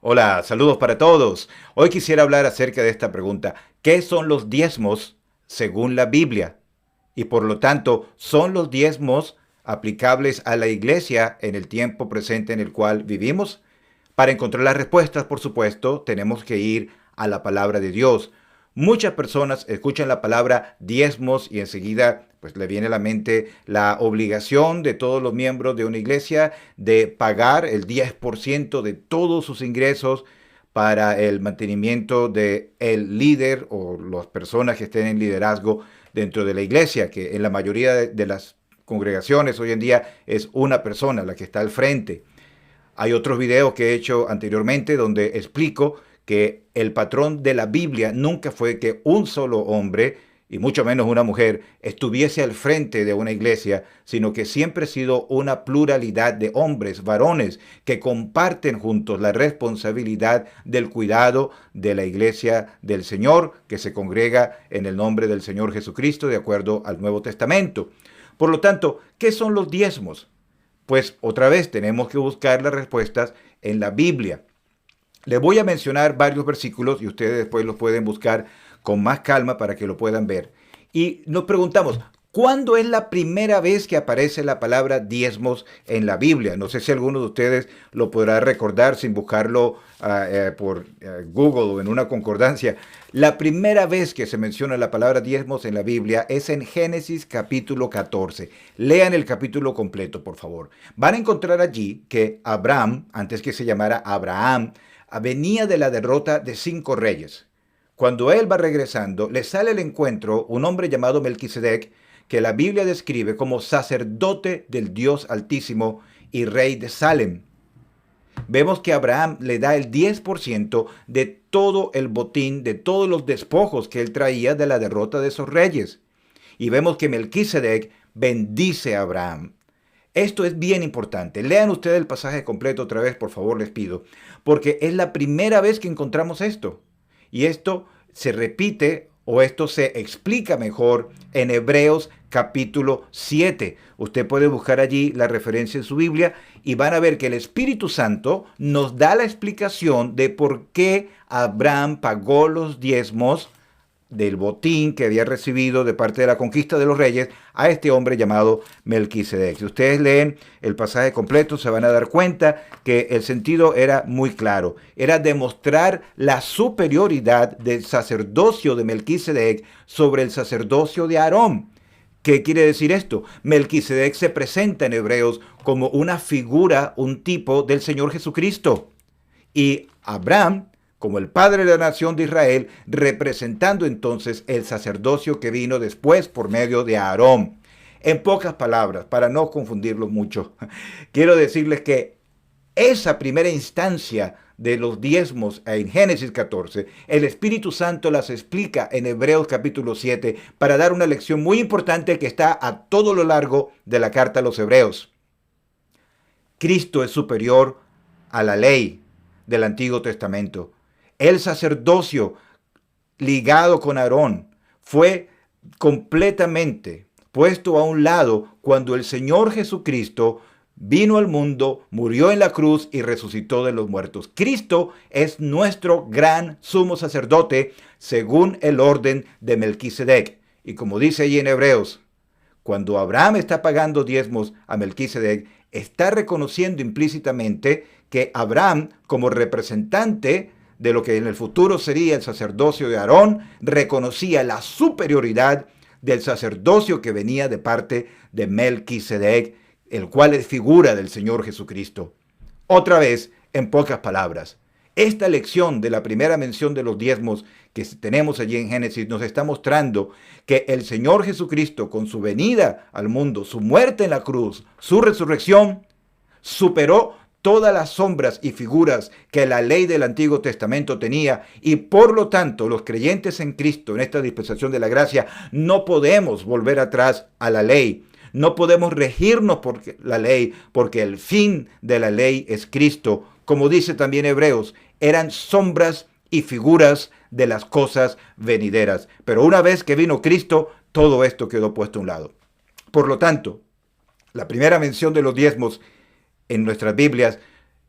Hola, saludos para todos. Hoy quisiera hablar acerca de esta pregunta. ¿Qué son los diezmos según la Biblia? Y por lo tanto, ¿son los diezmos aplicables a la iglesia en el tiempo presente en el cual vivimos? Para encontrar las respuestas, por supuesto, tenemos que ir a la palabra de Dios. Muchas personas escuchan la palabra diezmos y enseguida pues le viene a la mente la obligación de todos los miembros de una iglesia de pagar el 10% de todos sus ingresos para el mantenimiento de el líder o las personas que estén en liderazgo dentro de la iglesia, que en la mayoría de las congregaciones hoy en día es una persona la que está al frente. Hay otros videos que he hecho anteriormente donde explico que el patrón de la Biblia nunca fue que un solo hombre, y mucho menos una mujer, estuviese al frente de una iglesia, sino que siempre ha sido una pluralidad de hombres, varones, que comparten juntos la responsabilidad del cuidado de la iglesia del Señor, que se congrega en el nombre del Señor Jesucristo, de acuerdo al Nuevo Testamento. Por lo tanto, ¿qué son los diezmos? Pues otra vez tenemos que buscar las respuestas en la Biblia. Les voy a mencionar varios versículos y ustedes después los pueden buscar con más calma para que lo puedan ver. Y nos preguntamos, ¿cuándo es la primera vez que aparece la palabra diezmos en la Biblia? No sé si alguno de ustedes lo podrá recordar sin buscarlo por Google o en una concordancia. La primera vez que se menciona la palabra diezmos en la Biblia es en Génesis capítulo 14. Lean el capítulo completo, por favor. Van a encontrar allí que Abraham, antes que se llamara Abraham, venía de la derrota de 5 reyes. Cuando él va regresando, le sale al encuentro un hombre llamado Melquisedec, que la Biblia describe como sacerdote del Dios Altísimo y rey de Salem. Vemos que Abraham le da el 10% de todo el botín, de todos los despojos que él traía de la derrota de esos reyes. Y vemos que Melquisedec bendice a Abraham. Esto es bien importante. Lean ustedes el pasaje completo otra vez, por favor, les pido, porque es la primera vez que encontramos esto. Y esto se repite o esto se explica mejor en Hebreos capítulo 7. Usted puede buscar allí la referencia en su Biblia y van a ver que el Espíritu Santo nos da la explicación de por qué Abraham pagó los diezmos del botín que había recibido de parte de la conquista de los reyes a este hombre llamado Melquisedec. Si ustedes leen el pasaje completo, se van a dar cuenta que el sentido era muy claro. Era demostrar la superioridad del sacerdocio de Melquisedec sobre el sacerdocio de Aarón. ¿Qué quiere decir esto? Melquisedec se presenta en Hebreos como una figura, un tipo del Señor Jesucristo. Y Abraham como el padre de la nación de Israel, representando entonces el sacerdocio que vino después por medio de Aarón. En pocas palabras, para no confundirlo mucho, quiero decirles que esa primera instancia de los diezmos en Génesis 14, el Espíritu Santo las explica en Hebreos capítulo 7 para dar una lección muy importante que está a todo lo largo de la carta a los Hebreos. Cristo es superior a la ley del Antiguo Testamento. El sacerdocio ligado con Aarón fue completamente puesto a un lado cuando el Señor Jesucristo vino al mundo, murió en la cruz y resucitó de los muertos. Cristo es nuestro gran sumo sacerdote según el orden de Melquisedec. Y como dice ahí en Hebreos, cuando Abraham está pagando diezmos a Melquisedec, está reconociendo implícitamente que Abraham, como representante de lo que en el futuro sería el sacerdocio de Aarón, reconocía la superioridad del sacerdocio que venía de parte de Melquisedec, el cual es figura del Señor Jesucristo. Otra vez, en pocas palabras, esta lección de la primera mención de los diezmos que tenemos allí en Génesis nos está mostrando que el Señor Jesucristo, con su venida al mundo, su muerte en la cruz, su resurrección, superó todas las sombras y figuras que la ley del Antiguo Testamento tenía, y por lo tanto los creyentes en Cristo en esta dispensación de la gracia no podemos volver atrás a la ley. No podemos regirnos por la ley, porque el fin de la ley es Cristo. Como dice también Hebreos, eran sombras y figuras de las cosas venideras. Pero una vez que vino Cristo, todo esto quedó puesto a un lado. Por lo tanto, la primera mención de los diezmos en nuestras Biblias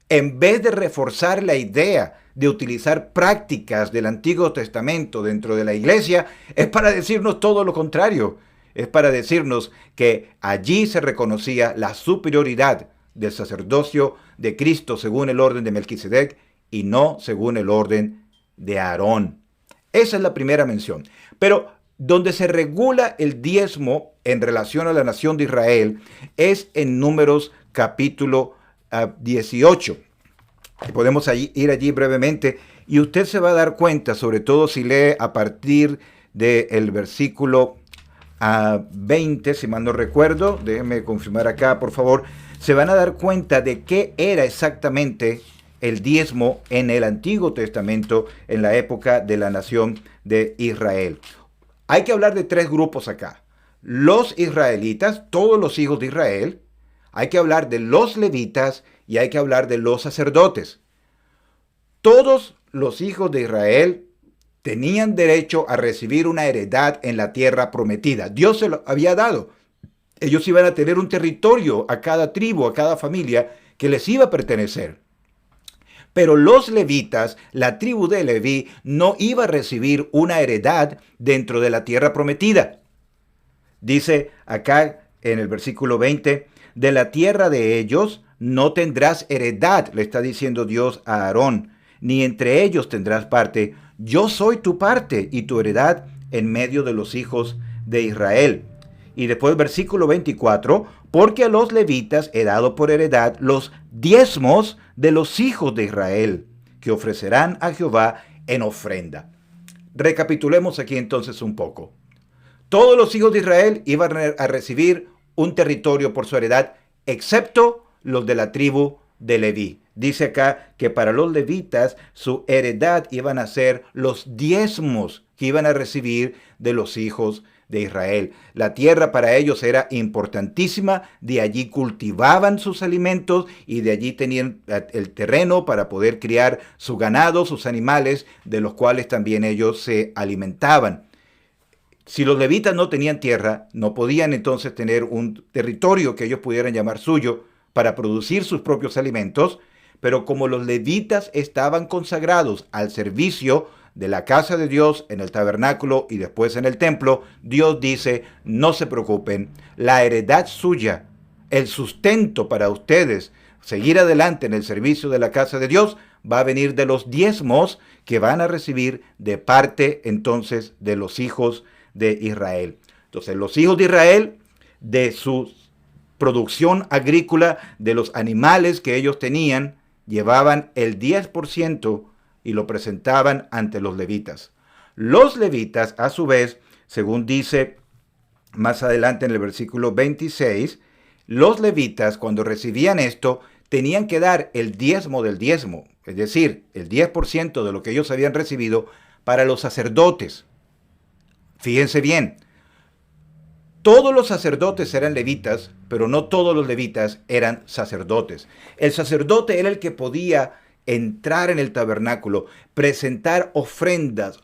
En vez de reforzar la idea de utilizar prácticas del Antiguo Testamento dentro de la iglesia, es para decirnos todo lo contrario. Es para decirnos que allí se reconocía la superioridad del sacerdocio de Cristo según el orden de Melquisedec y no según el orden de Aarón. Esa es la primera mención. Pero donde se regula el diezmo en relación a la nación de Israel es en Números capítulo 18. Podemos ir allí brevemente y usted se va a dar cuenta, sobre todo si lee a partir del versículo 20, si mal no recuerdo, déjenme confirmar acá, por favor, se van a dar cuenta de qué era exactamente el diezmo en el Antiguo Testamento en la época de la nación de Israel. Hay que hablar de tres grupos acá. Los israelitas, todos los hijos de Israel, hay que hablar de los levitas y hay que hablar de los sacerdotes. Todos los hijos de Israel tenían derecho a recibir una heredad en la tierra prometida. Dios se lo había dado. Ellos iban a tener un territorio a cada tribu, a cada familia que les iba a pertenecer. Pero los levitas, la tribu de Leví, no iba a recibir una heredad dentro de la tierra prometida. Dice acá en el versículo 20, de la tierra de ellos no tendrás heredad, le está diciendo Dios a Aarón, ni entre ellos tendrás parte. Yo soy tu parte y tu heredad en medio de los hijos de Israel. Y después versículo 24, porque a los levitas he dado por heredad los diezmos de los hijos de Israel, que ofrecerán a Jehová en ofrenda. Recapitulemos aquí entonces un poco. Todos los hijos de Israel iban a recibir un territorio por su heredad, excepto los de la tribu de Leví. Dice acá que para los levitas su heredad iban a ser los diezmos que iban a recibir de los hijos de Israel. La tierra para ellos era importantísima, de allí cultivaban sus alimentos y de allí tenían el terreno para poder criar su ganado, sus animales, de los cuales también ellos se alimentaban. Si los levitas no tenían tierra, no podían entonces tener un territorio que ellos pudieran llamar suyo para producir sus propios alimentos, pero como los levitas estaban consagrados al servicio de la casa de Dios en el tabernáculo y después en el templo, Dios dice, no se preocupen, la heredad suya, el sustento para ustedes, seguir adelante en el servicio de la casa de Dios, va a venir de los diezmos que van a recibir de parte entonces de los hijos de Israel. Entonces los hijos de Israel, de su producción agrícola, de los animales que ellos tenían, llevaban el 10% y lo presentaban ante los levitas. Los levitas, a su vez, según dice más adelante en el versículo 26, los levitas cuando recibían esto tenían que dar el diezmo del diezmo, es decir, el 10% de lo que ellos habían recibido para los sacerdotes. Fíjense bien, todos los sacerdotes eran levitas, pero no todos los levitas eran sacerdotes. El sacerdote era el que podía entrar en el tabernáculo, presentar ofrendas,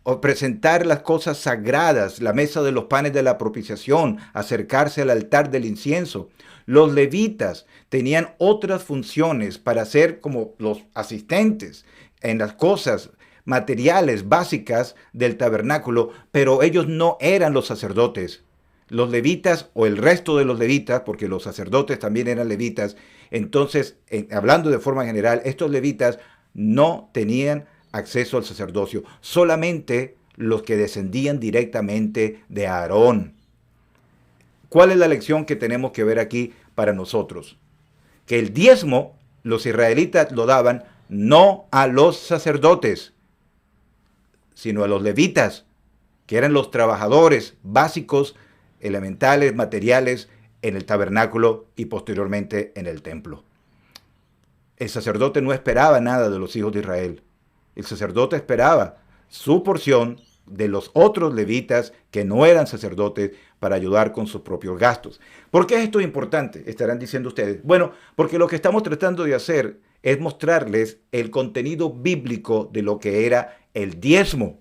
o presentar las cosas sagradas, la mesa de los panes de la propiciación, acercarse al altar del incienso. Los levitas tenían otras funciones para ser como los asistentes en las cosas materiales básicas del tabernáculo, pero ellos no eran los sacerdotes. Los levitas o el resto de los levitas, porque los sacerdotes también eran levitas, entonces, hablando de forma general, estos levitas no tenían acceso al sacerdocio, solamente los que descendían directamente de Aarón. ¿Cuál es la lección que tenemos que ver aquí para nosotros? Que el diezmo, los israelitas lo daban no a los sacerdotes, sino a los levitas, que eran los trabajadores básicos, elementales, materiales, en el tabernáculo y posteriormente en el templo. El sacerdote no esperaba nada de los hijos de Israel. El sacerdote esperaba su porción de los otros levitas que no eran sacerdotes para ayudar con sus propios gastos. ¿Por qué es esto importante? Estarán diciendo ustedes. Bueno, porque lo que estamos tratando de hacer es mostrarles el contenido bíblico de lo que era el diezmo.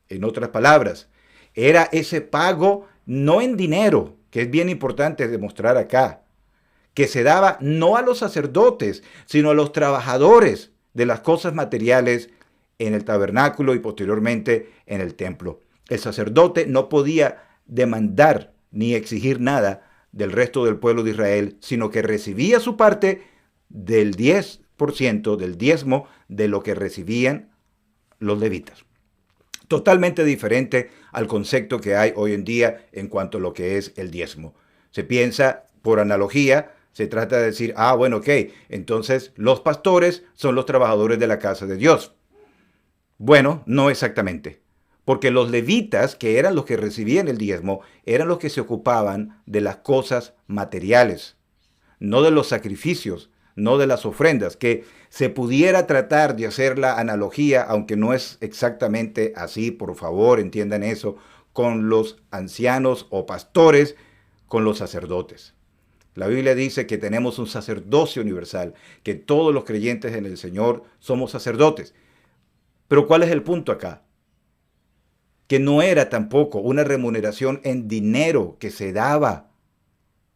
En otras palabras, era ese pago no en dinero, que es bien importante demostrar acá, que se daba no a los sacerdotes, sino a los trabajadores de las cosas materiales en el tabernáculo y posteriormente en el templo. El sacerdote no podía demandar ni exigir nada del resto del pueblo de Israel, sino que recibía su parte del 10%, del diezmo de lo que recibían los levitas. Totalmente diferente al concepto que hay hoy en día en cuanto a lo que es el diezmo. Se piensa, por analogía, se trata de decir, bueno, ok, entonces los pastores son los trabajadores de la casa de Dios. Bueno, no exactamente. Porque los levitas, que eran los que recibían el diezmo, eran los que se ocupaban de las cosas materiales, no de los sacrificios, no de las ofrendas, que se pudiera tratar de hacer la analogía, aunque no es exactamente así, por favor, entiendan eso, con los ancianos o pastores, con los sacerdotes. La Biblia dice que tenemos un sacerdocio universal, que todos los creyentes en el Señor somos sacerdotes. Pero ¿cuál es el punto acá? Que no era tampoco una remuneración en dinero que se daba,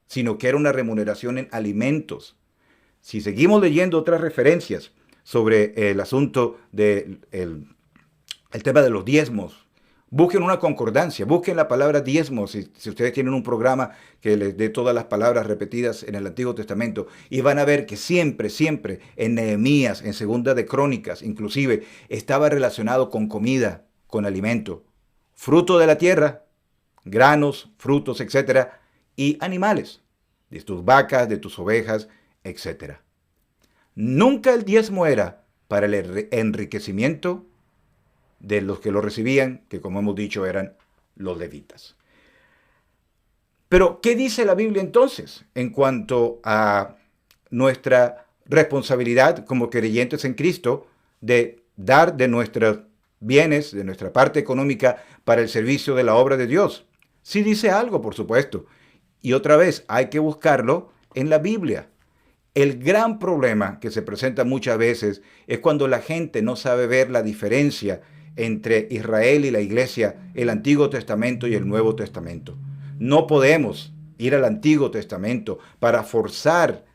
sino que era una remuneración en alimentos. Si seguimos leyendo otras referencias sobre el asunto del el tema de los diezmos, busquen una concordancia, busquen la palabra diezmos, si ustedes tienen un programa que les dé todas las palabras repetidas en el Antiguo Testamento, y van a ver que siempre, siempre en Nehemías, en Segunda de Crónicas, inclusive, estaba relacionado con comida, con alimento, fruto de la tierra, granos, frutos, etcétera, y animales, de tus vacas, de tus ovejas, etcétera. Nunca el diezmo era para el enriquecimiento de los que lo recibían, que como hemos dicho eran los levitas. Pero, ¿qué dice la Biblia entonces en cuanto a nuestra responsabilidad como creyentes en Cristo de dar de nuestros bienes, de nuestra parte económica para el servicio de la obra de Dios? Sí dice algo, por supuesto. Y otra vez, hay que buscarlo en la Biblia. El gran problema que se presenta muchas veces es cuando la gente no sabe ver la diferencia entre Israel y la iglesia, el Antiguo Testamento y el Nuevo Testamento. No podemos ir al Antiguo Testamento para forzar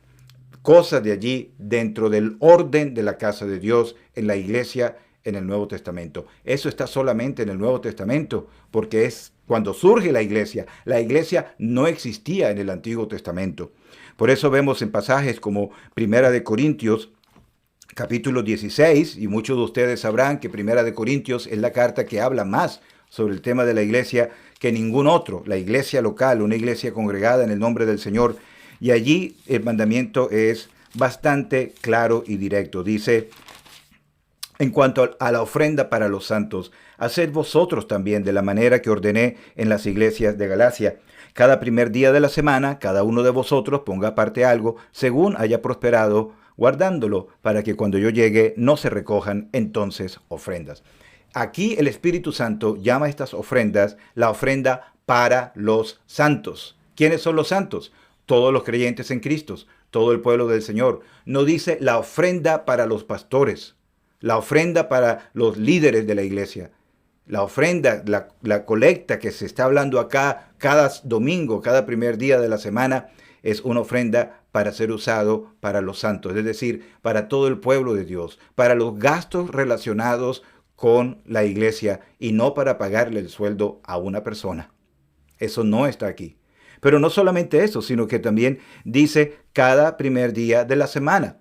cosas de allí dentro del orden de la casa de Dios en la iglesia en el Nuevo Testamento. Eso está solamente en el Nuevo Testamento, porque es cuando surge la iglesia. La iglesia no existía en el Antiguo Testamento. Por eso vemos en pasajes como Primera de Corintios, capítulo 16, y muchos de ustedes sabrán que Primera de Corintios es la carta que habla más sobre el tema de la iglesia que ningún otro. La iglesia local, una iglesia congregada en el nombre del Señor. Y allí el mandamiento es bastante claro y directo. Dice, en cuanto a la ofrenda para los santos, haced vosotros también de la manera que ordené en las iglesias de Galacia. Cada primer día de la semana, cada uno de vosotros ponga aparte algo, según haya prosperado, guardándolo, para que cuando yo llegue no se recojan entonces ofrendas. Aquí el Espíritu Santo llama a estas ofrendas la ofrenda para los santos. ¿Quiénes son los santos? Todos los creyentes en Cristo, todo el pueblo del Señor. No dice la ofrenda para los pastores, la ofrenda para los líderes de la iglesia. La ofrenda, la colecta que se está hablando acá cada domingo, cada primer día de la semana, es una ofrenda para ser usado para los santos, es decir, para todo el pueblo de Dios, para los gastos relacionados con la iglesia y no para pagarle el sueldo a una persona. Eso no está aquí. Pero no solamente eso, sino que también dice cada primer día de la semana.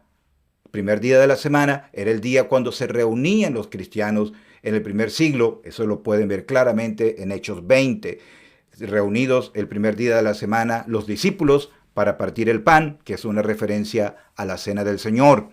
El primer día de la semana era el día cuando se reunían los cristianos en el primer siglo. Eso lo pueden ver claramente en Hechos 20. Reunidos el primer día de la semana los discípulos para partir el pan, que es una referencia a la cena del Señor.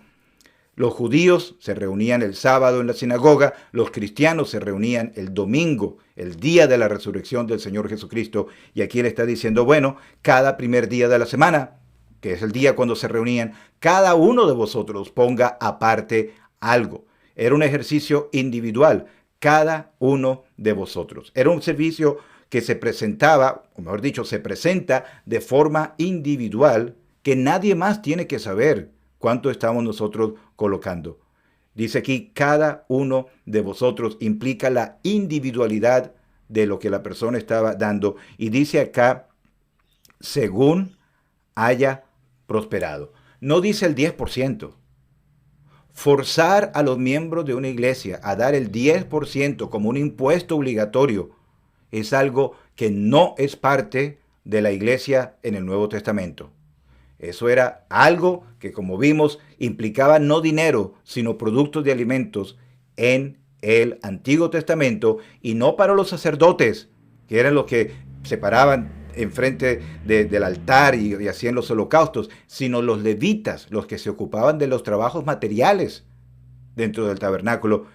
Los judíos se reunían el sábado en la sinagoga, los cristianos se reunían el domingo, el día de la resurrección del Señor Jesucristo. Y aquí él está diciendo, bueno, cada primer día de la semana, que es el día cuando se reunían, cada uno de vosotros ponga aparte algo. Era un ejercicio individual, cada uno de vosotros. Era un servicio que se presentaba, o mejor dicho, se presenta de forma individual, que nadie más tiene que saber cuánto estamos nosotros colocando. Dice aquí, cada uno de vosotros implica la individualidad de lo que la persona estaba dando. Y dice acá, según haya prosperado. No dice el 10%. Forzar a los miembros de una iglesia a dar el 10% como un impuesto obligatorio es algo que no es parte de la iglesia en el Nuevo Testamento. Eso era algo que, como vimos, implicaba no dinero, sino productos de alimentos en el Antiguo Testamento, y no para los sacerdotes, que eran los que se paraban enfrente del altar y hacían los holocaustos, sino los levitas, los que se ocupaban de los trabajos materiales dentro del tabernáculo.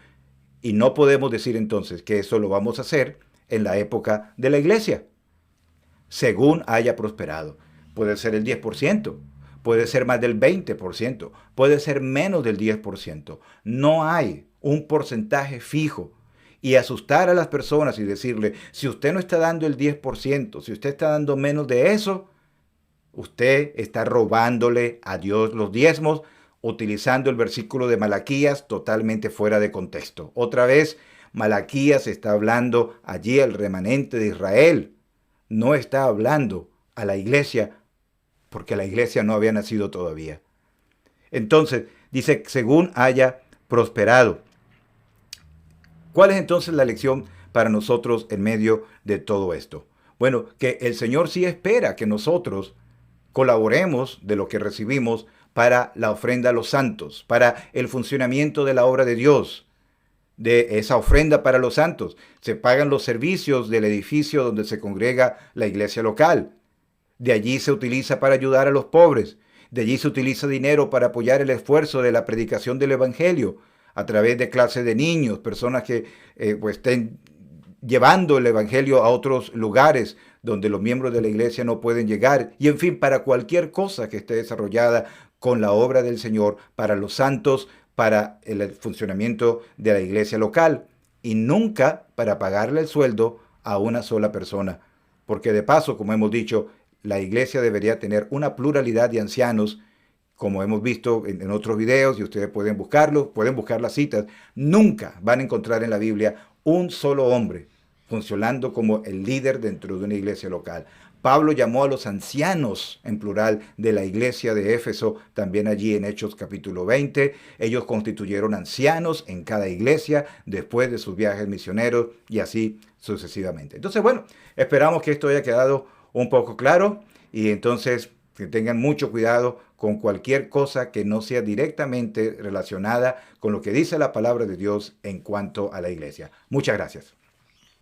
Y no podemos decir entonces que eso lo vamos a hacer en la época de la iglesia, según haya prosperado. Puede ser el 10%, puede ser más del 20%, puede ser menos del 10%. No hay un porcentaje fijo. Y asustar a las personas y decirle, si usted no está dando el 10%, si usted está dando menos de eso, usted está robándole a Dios los diezmos, utilizando el versículo de Malaquías totalmente fuera de contexto. Otra vez, Malaquías está hablando allí al remanente de Israel. No está hablando a la iglesia, porque la iglesia no había nacido todavía. Entonces, dice, según haya prosperado. ¿Cuál es entonces la lección para nosotros en medio de todo esto? Bueno, que el Señor sí espera que nosotros colaboremos de lo que recibimos para la ofrenda a los santos, para el funcionamiento de la obra de Dios. De esa ofrenda para los santos se pagan los servicios del edificio donde se congrega la iglesia local. De allí se utiliza para ayudar a los pobres. De allí se utiliza dinero para apoyar el esfuerzo de la predicación del evangelio a través de clases de niños, personas que pues estén llevando el evangelio a otros lugares donde los miembros de la iglesia no pueden llegar, y en fin, para cualquier cosa que esté desarrollada con la obra del Señor, para los santos, para el funcionamiento de la iglesia local, y nunca para pagarle el sueldo a una sola persona. Porque de paso, como hemos dicho, la iglesia debería tener una pluralidad de ancianos, como hemos visto en otros videos, y ustedes pueden buscarlo, pueden buscar las citas. Nunca van a encontrar en la Biblia un solo hombre funcionando como el líder dentro de una iglesia local. Pablo llamó a los ancianos, en plural, de la iglesia de Éfeso, también allí en Hechos capítulo 20. Ellos constituyeron ancianos en cada iglesia después de sus viajes misioneros y así sucesivamente. Entonces, bueno, esperamos que esto haya quedado un poco claro, y entonces que tengan mucho cuidado con cualquier cosa que no sea directamente relacionada con lo que dice la palabra de Dios en cuanto a la iglesia. Muchas gracias.